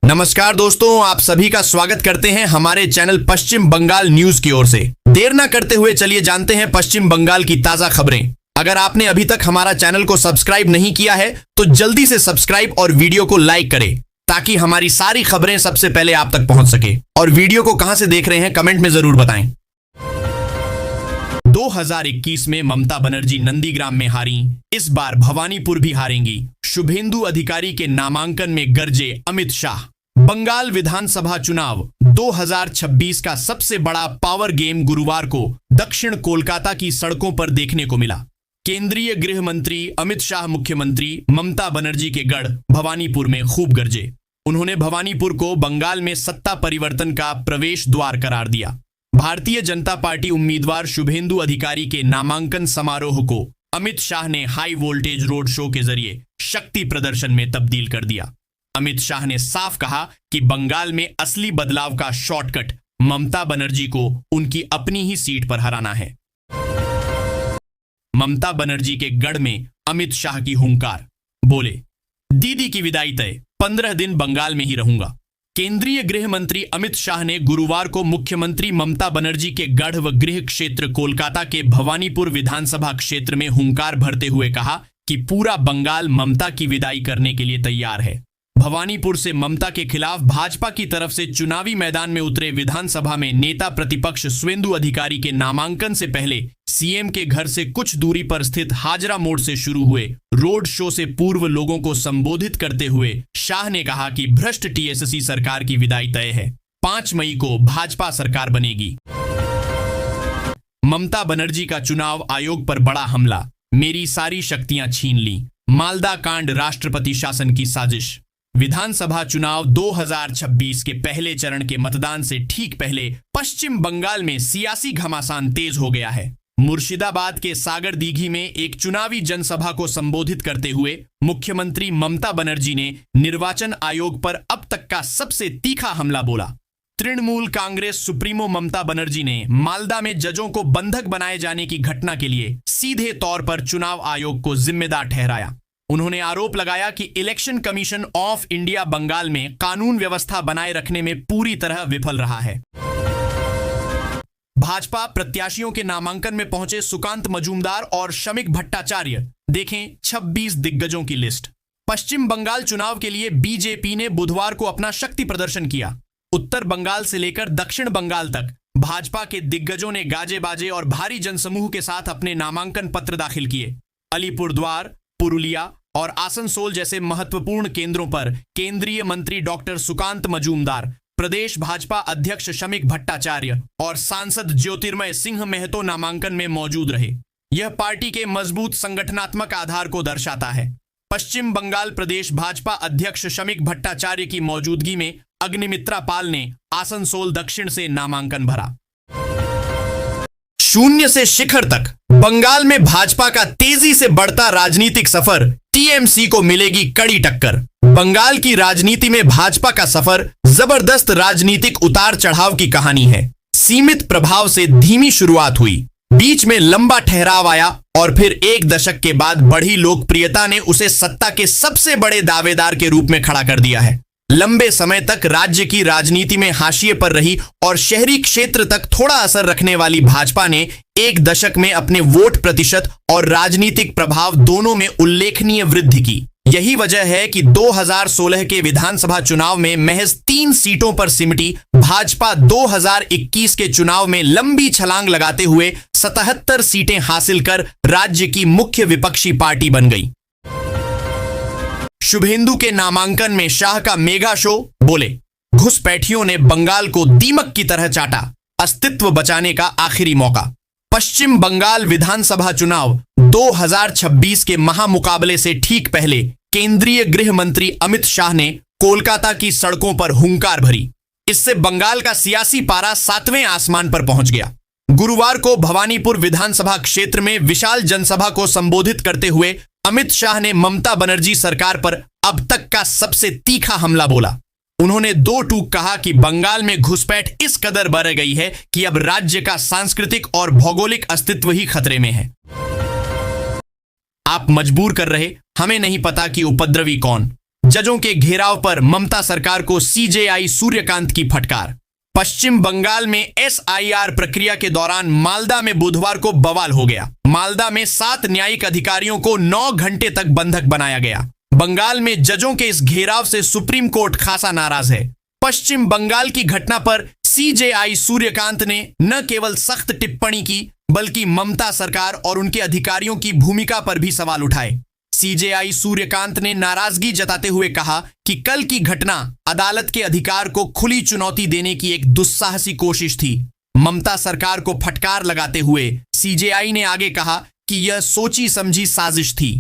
नमस्कार दोस्तों, आप सभी का स्वागत करते हैं हमारे चैनल पश्चिम बंगाल न्यूज की ओर से। देर ना करते हुए चलिए जानते हैं पश्चिम बंगाल की ताजा खबरें। अगर आपने अभी तक हमारा चैनल को सब्सक्राइब नहीं किया है तो जल्दी से सब्सक्राइब और वीडियो को लाइक करें ताकि हमारी सारी खबरें सबसे पहले आप तक पहुंच सके। और वीडियो को कहां से देख रहे हैं कमेंट में जरूर बताएं। 2021 में ममता बनर्जी नंदीग्राम में हारी, इस बार भवानीपुर भी हारेंगी। शुभेंदु अधिकारी के नामांकन में गरजे अमित शाह। बंगाल विधानसभा चुनाव 2026 का सबसे बड़ा पावर गेम गुरुवार को दक्षिण कोलकाता की सड़कों पर देखने को मिला। केंद्रीय गृह मंत्री अमित शाह मुख्यमंत्री ममता बनर्जी के गढ़ भवानीपुर में खूब गरजे। उन्होंने भवानीपुर को बंगाल में सत्ता परिवर्तन का प्रवेश द्वार करार दिया। भारतीय जनता पार्टी उम्मीदवार शुभेंदु अधिकारी के नामांकन समारोह को अमित शाह ने हाई वोल्टेज रोड शो के जरिए शक्ति प्रदर्शन में तब्दील कर दिया। अमित शाह ने साफ कहा कि बंगाल में असली बदलाव का शॉर्टकट ममता बनर्जी को उनकी अपनी ही सीट पर हराना है। ममता बनर्जी के गढ़ में अमित शाह की हुंकार, बोले दीदी की विदाई तय, 15 दिन बंगाल में ही रहूंगा। केंद्रीय गृह मंत्री अमित शाह ने गुरुवार को मुख्यमंत्री ममता बनर्जी के गढ़ व गृह क्षेत्र कोलकाता के भवानीपुर विधानसभा क्षेत्र में हुंकार भरते हुए कहा कि पूरा बंगाल ममता की विदाई करने के लिए तैयार है। भवानीपुर से ममता के खिलाफ भाजपा की तरफ से चुनावी मैदान में उतरे विधानसभा में नेता प्रतिपक्ष शुभेंदु अधिकारी के नामांकन से पहले सीएम के घर से कुछ दूरी पर स्थित हाजरा मोड़ से शुरू हुए रोड शो से पूर्व लोगों को संबोधित करते हुए शाह ने कहा कि भ्रष्ट टीएससी सरकार की विदाई तय है। 5 मई को भाजपा सरकार बनेगी। ममता बनर्जी का चुनाव आयोग पर बड़ा हमला, मेरी सारी शक्तियां छीन ली। मालदा कांड राष्ट्रपति शासन की साजिश। विधानसभा चुनाव 2026 के पहले चरण के मतदान से ठीक पहले पश्चिम बंगाल में सियासी घमासान तेज हो गया है। मुर्शिदाबाद के सागर दीघी में एक चुनावी जनसभा को संबोधित करते हुए मुख्यमंत्री ममता बनर्जी ने निर्वाचन आयोग पर अब तक का सबसे तीखा हमला बोला। तृणमूल कांग्रेस सुप्रीमो ममता बनर्जी ने मालदा में जजों को बंधक बनाए जाने की घटना के लिए सीधे तौर पर चुनाव आयोग को जिम्मेदार ठहराया। उन्होंने आरोप लगाया कि election commission of India Bengal में कानून व्यवस्था बनाए रखने में पूरी तरह विफल रहा है। भाजपा प्रत्याशियों के नामांकन में पहुंचे सुकांत मजूमदार और शमिक भट्टाचार्य, देखें 26 दिग्गजों की लिस्ट। पश्चिम बंगाल चुनाव के लिए बीजेपी ने बुधवार को अपना शक्ति प्रदर्शन किया। उत्तर बंगाल से लेकर दक्षिण बंगाल तक भाजपा के दिग्गजों ने गाजे बाजे और भारी जनसमूह के साथ अपने नामांकन पत्र दाखिल किए। अलीपुरद्वार, पुरुलिया और आसनसोल जैसे महत्वपूर्ण केंद्रों पर केंद्रीय मंत्री डॉक्टर सुकांत मजूमदार, प्रदेश भाजपा अध्यक्ष शमिक भट्टाचार्य और सांसद ज्योतिर्मय सिंह महतो नामांकन में मौजूद रहे। यह पार्टी के मजबूत संगठनात्मक आधार को दर्शाता है। पश्चिम बंगाल प्रदेश भाजपा अध्यक्ष शमिक भट्टाचार्य की मौजूदगी में अग्निमित्रा पाल ने आसनसोल दक्षिण से नामांकन भरा। शून्य से शिखर तक बंगाल में भाजपा का तेजी से बढ़ता राजनीतिक सफर, टीएमसी को मिलेगी कड़ी टक्कर। बंगाल की राजनीति में भाजपा का सफर जबरदस्त राजनीतिक उतार चढ़ाव की कहानी है। सीमित प्रभाव से धीमी शुरुआत हुई, बीच में लंबा ठहराव आया और फिर एक दशक के बाद बढ़ी लोकप्रियता ने उसे सत्ता के सबसे बड़े दावेदार के रूप में खड़ा कर दिया है। लंबे समय तक राज्य की राजनीति में हाशिए पर रही और शहरी क्षेत्र तक थोड़ा असर रखने वाली भाजपा ने एक दशक में अपने वोट प्रतिशत और राजनीतिक प्रभाव दोनों में उल्लेखनीय वृद्धि की। यही वजह है कि 2016 के विधानसभा चुनाव में महज 3 सीटों पर सिमटी भाजपा 2021 के चुनाव में लंबी छलांग लगाते हुए 77 सीटें हासिल कर राज्य की मुख्य विपक्षी पार्टी बन गई। शुभेंदु के नामांकन में शाह का मेगा शो, बोले घुसपैठियों ने बंगाल को दीमक की तरह चाटा, अस्तित्व बचाने का आखिरी मौका। पश्चिम बंगाल विधानसभा चुनाव 2026 के महामुकाबले से ठीक पहले केंद्रीय गृह मंत्री अमित शाह ने कोलकाता की सड़कों पर हुंकार भरी। इससे बंगाल का सियासी पारा 7वें आसमान पर पहुंच गया। गुरुवार को भवानीपुर विधानसभा क्षेत्र में विशाल जनसभा को संबोधित करते हुए अमित शाह ने ममता बनर्जी सरकार पर अब तक का सबसे तीखा हमला बोला। उन्होंने 2 टूक कहा कि बंगाल में घुसपैठ इस कदर बढ़ गई है कि अब राज्य का सांस्कृतिक और भौगोलिक अस्तित्व ही खतरे में है। आप मजबूर कर रहे, हमें नहीं पता कि उपद्रवी कौन। जजों के घेराव पर ममता सरकार को सीजेआई सूर्यकांत की फटकार। पश्चिम बंगाल में एसआईआर प्रक्रिया के दौरान मालदा में बुधवार को बवाल हो गया। मालदा में 7 न्यायिक अधिकारियों को 9 घंटे तक बंधक बनाया गया। बंगाल में जजों के इस घेराव से सुप्रीम कोर्ट खासा नाराज है। पश्चिम बंगाल की घटना पर सीजेआई सूर्यकांत ने न केवल सख्त टिप्पणी की बल्कि ममता सरकार और उनके अधिकारियों की भूमिका पर भी सवाल उठाए। सीजेआई सूर्यकांत ने नाराजगी जताते हुए कहा कि कल की घटना अदालत के अधिकार को खुली चुनौती देने की एक दुस्साहसी कोशिश थी। ममता सरकार को फटकार लगाते हुए सीजेआई ने आगे कहा कि यह सोची समझी साजिश थी।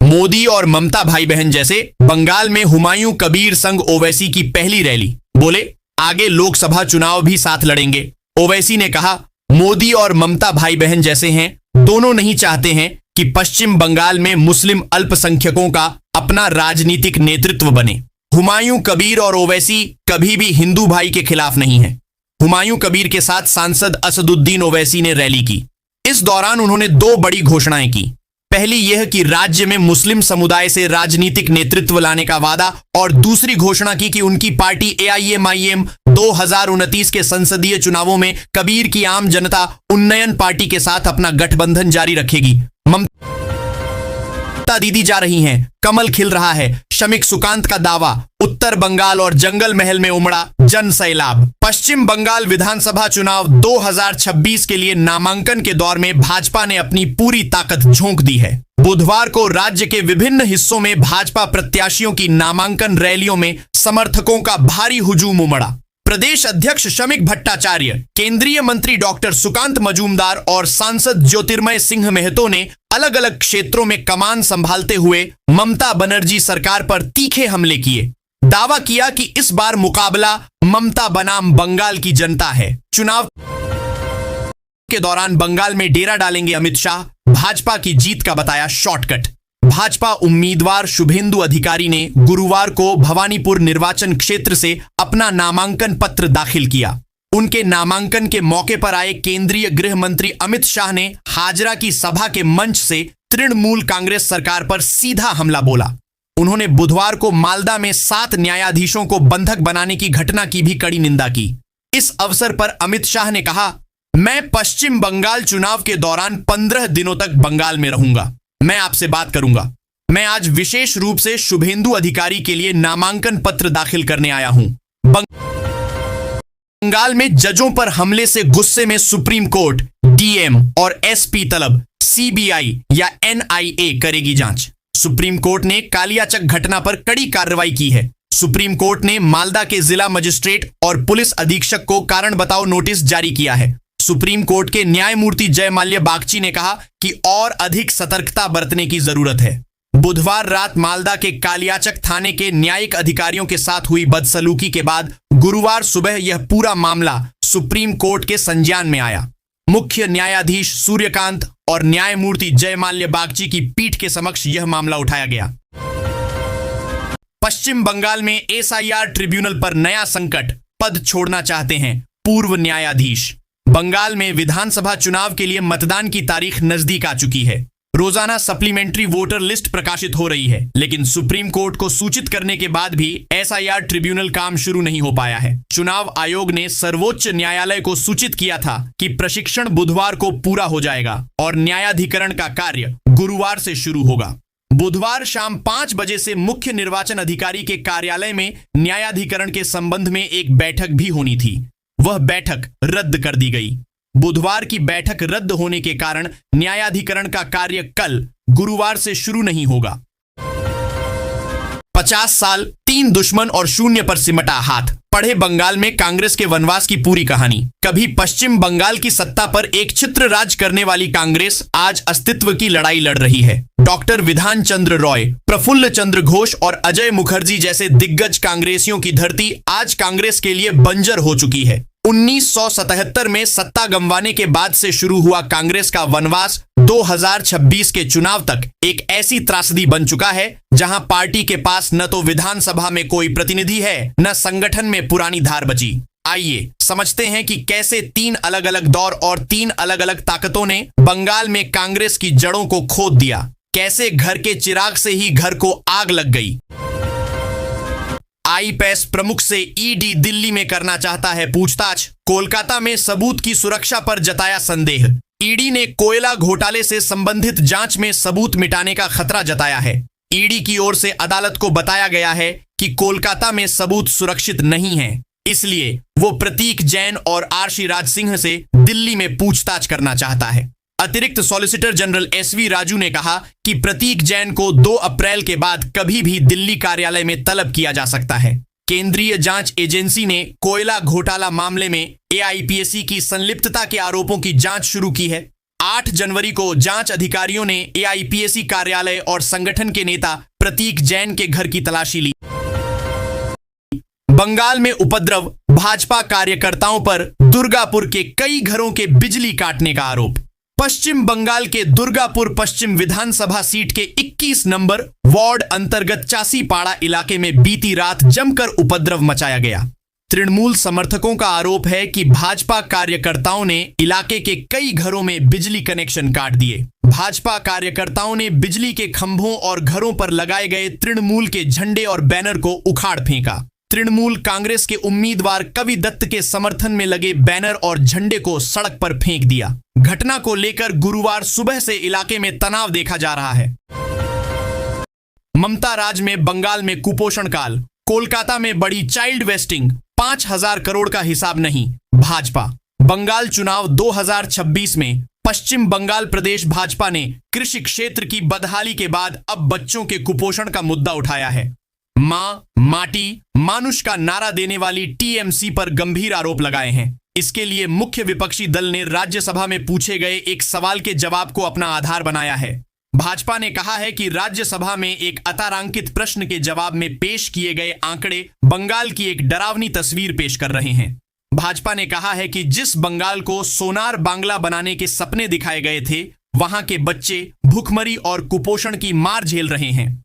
मोदी और ममता भाई बहन जैसे बंगाल में हुमायूं कबीर संग ओवैसी की पहली रैली। बोले आगे लोकसभा चुनाव भी साथ लड़ेंगे। ओवैसी ने कहा मोदी और ममता भाई बहन जैसे हैं, दोनों नहीं चाहते हैं कि पश्चिम बंगाल में मुस्लिम अल्पसंख्यकों का अपना राजनीतिक नेतृत्व बने। हुमायूं कबीर और ओवैसी कभी भी हिंदू भाई के खिलाफ नहीं है। हुमायूं कबीर के साथ सांसद असदुद्दीन ओवैसी ने रैली की। इस दौरान उन्होंने 2 बड़ी घोषणाएं की। पहली यह कि राज्य में मुस्लिम समुदाय से राजनीतिक नेतृत्व लाने का वादा, और दूसरी घोषणा की कि उनकी पार्टी एआईएमआईएम 2029 के संसदीय चुनावों में कबीर की आम जनता उन्नयन पार्टी के साथ अपना गठबंधन जारी रखेगी। ममता दीदी जा रही हैं, कमल खिल रहा है, शमीक सुकांत का दावा। उत्तर बंगाल और जंगल महल में उमड़ा जन सैलाब। पश्चिम बंगाल विधानसभा चुनाव 2026 के लिए नामांकन के दौर में भाजपा ने अपनी पूरी ताकत झोंक दी है। बुधवार को राज्य के विभिन्न हिस्सों में भाजपा प्रत्याशियों की नामांकन रैलियों में समर्थकों का भारी हुजूम उमड़ा। प्रदेश अध्यक्ष शमीक भट्टाचार्य, केंद्रीय मंत्री डॉक्टर सुकांत मजूमदार और सांसद ज्योतिर्मय सिंह महतो ने अलग अलग क्षेत्रों में कमान संभालते हुए ममता बनर्जी सरकार पर तीखे हमले किए। दावा किया कि इस बार मुकाबला ममता बनाम बंगाल की जनता है। चुनाव के दौरान बंगाल में डेरा डालेंगे अमित शाह, भाजपा की जीत का बताया शॉर्टकट। भाजपा उम्मीदवार शुभेंदु अधिकारी ने गुरुवार को भवानीपुर निर्वाचन क्षेत्र से अपना नामांकन पत्र दाखिल किया। उनके नामांकन के मौके पर आए केंद्रीय गृह मंत्री अमित शाह ने हाजरा की सभा के मंच से तृणमूल कांग्रेस सरकार पर सीधा हमला बोला। उन्होंने बुधवार को मालदा में 7 न्यायाधीशों को बंधक बनाने की घटना की भी कड़ी निंदा की। इस अवसर पर अमित शाह ने कहा, मैं पश्चिम बंगाल चुनाव के दौरान 15 दिनों तक बंगाल में रहूंगा। मैं आपसे बात करूंगा। मैं आज विशेष रूप से शुभेंदु अधिकारी के लिए नामांकन पत्र दाखिल करने आया हूं। बंगाल में जजों पर हमले से गुस्से में सुप्रीम कोर्ट, डीएम और एसपी तलब, सीबीआई या एनआईए करेगी जांच। सुप्रीम कोर्ट ने कालियाचक घटना पर कड़ी कार्रवाई की है। सुप्रीम कोर्ट ने मालदा के जिला मजिस्ट्रेट और पुलिस अधीक्षक को कारण बताओ नोटिस जारी किया है। सुप्रीम कोर्ट के न्यायमूर्ति जय माल्या बागची ने कहा कि और अधिक सतर्कता बरतने की जरूरत है। बुधवार रात मालदा के कालियाचक थाने के न्यायिक अधिकारियों के साथ हुई बदसलूकी के बाद गुरुवार सुबह यह पूरा मामला सुप्रीम कोर्ट के संज्ञान में आया। मुख्य न्यायाधीश सूर्यकांत और न्यायमूर्ति जय माल्या बागची की पीठ के समक्ष यह मामला उठाया गया। पश्चिम बंगाल में एसआईआर ट्रिब्यूनल पर नया संकट, पद छोड़ना चाहते हैं पूर्व न्यायाधीश। बंगाल में विधानसभा चुनाव के लिए मतदान की तारीख नजदीक आ चुकी है। रोजाना सप्लीमेंट्री वोटर लिस्ट प्रकाशित हो रही है, लेकिन सुप्रीम कोर्ट को सूचित करने के बाद भी एसआईआर ट्रिब्यूनल काम शुरू नहीं हो पाया है। चुनाव आयोग ने सर्वोच्च न्यायालय को सूचित किया था कि प्रशिक्षण बुधवार को पूरा हो जाएगा और न्यायाधिकरण का कार्य गुरुवार से शुरू होगा। बुधवार शाम 5 बजे से मुख्य निर्वाचन अधिकारी के कार्यालय में न्यायाधिकरण के संबंध में एक बैठक भी होनी थी। वह बैठक रद्द कर दी गई। बुधवार की बैठक रद्द होने के कारण न्यायाधिकरण का कार्य कल गुरुवार से शुरू नहीं होगा। 50 साल, 3 दुश्मन और शून्य पर सिमटा हाथ, पढ़े बंगाल में कांग्रेस के वनवास की पूरी कहानी। कभी पश्चिम बंगाल की सत्ता पर एक छित्र राज करने वाली कांग्रेस आज अस्तित्व की लड़ाई लड़ रही है। डॉक्टर विधान चंद्र रॉय, प्रफुल्ल चंद्र घोष और अजय मुखर्जी जैसे दिग्गज कांग्रेसियों की धरती आज कांग्रेस के लिए बंजर हो चुकी है। 1977 में सत्ता गंवाने के बाद से शुरू हुआ कांग्रेस का वनवास 2026 के चुनाव तक एक ऐसी त्रासदी बन चुका है जहां पार्टी के पास न तो विधानसभा में कोई प्रतिनिधि है, न संगठन में पुरानी धार बची। आइए समझते हैं कि कैसे 3 अलग अलग दौर और 3 अलग अलग ताकतों ने बंगाल में कांग्रेस की जड़ों को खोद दिया। कैसे घर के चिराग से ही घर को आग लग गई। आईपीएस प्रमुख से ईडी दिल्ली में करना चाहता है पूछताछ। कोलकाता में सबूत की सुरक्षा पर जताया संदेह। ईडी ने कोयला घोटाले से संबंधित जांच में सबूत मिटाने का खतरा जताया है। ईडी की ओर से अदालत को बताया गया है कि कोलकाता में सबूत सुरक्षित नहीं है, इसलिए वो प्रतीक जैन और आरशी राज सिंह से दिल्ली में पूछताछ करना चाहता है। अतिरिक्त सॉलिसिटर जनरल एसवी राजू ने कहा कि प्रतीक जैन को 2 अप्रैल के बाद कभी भी दिल्ली कार्यालय में तलब किया जा सकता है। केंद्रीय जांच एजेंसी ने कोयला घोटाला मामले में एआईपीएसी की संलिप्तता के आरोपों की जांच शुरू की है। 8 जनवरी को जांच अधिकारियों ने एआईपीएसी कार्यालय और संगठन के नेता प्रतीक जैन के घर की तलाशी ली। बंगाल में उपद्रव, भाजपा कार्यकर्ताओं पर दुर्गापुर के कई घरों के बिजली काटने का आरोप। पश्चिम बंगाल के दुर्गापुर पश्चिम विधानसभा सीट के 21 नंबर वार्ड अंतर्गत चासीपाड़ा इलाके में बीती रात जमकर उपद्रव मचाया गया। तृणमूल समर्थकों का आरोप है कि भाजपा कार्यकर्ताओं ने इलाके के कई घरों में बिजली कनेक्शन काट दिए। भाजपा कार्यकर्ताओं ने बिजली के खंभों और घरों पर लगाए गए तृणमूल के झंडे और बैनर को उखाड़ फेंका। तृणमूल कांग्रेस के उम्मीदवार कवि दत्त के समर्थन में लगे बैनर और झंडे को सड़क पर फेंक दिया। घटना को लेकर गुरुवार सुबह से इलाके में तनाव देखा जा रहा है। ममता राज में बंगाल में कुपोषण काल। कोलकाता में बड़ी चाइल्ड वेस्टिंग, 5,000 करोड़ का हिसाब नहीं। भाजपा बंगाल चुनाव 2026 में पश्चिम बंगाल प्रदेश भाजपा ने कृषि क्षेत्र की बदहाली के बाद अब बच्चों के कुपोषण का मुद्दा उठाया है। मां, माटी, मानुष का नारा देने वाली टीएमसी पर गंभीर आरोप लगाए हैं। इसके लिए मुख्य विपक्षी दल ने राज्यसभा में पूछे गए एक सवाल के जवाब को अपना आधार बनाया है। भाजपा ने कहा है कि राज्यसभा में एक अतारांकित प्रश्न के जवाब में पेश किए गए आंकड़े बंगाल की एक डरावनी तस्वीर पेश कर रहे हैं। भाजपा ने कहा है कि जिस बंगाल को सोनार बांग्ला बनाने के सपने दिखाए गए थे, वहां के बच्चे भूखमरी और कुपोषण की मार झेल रहे हैं।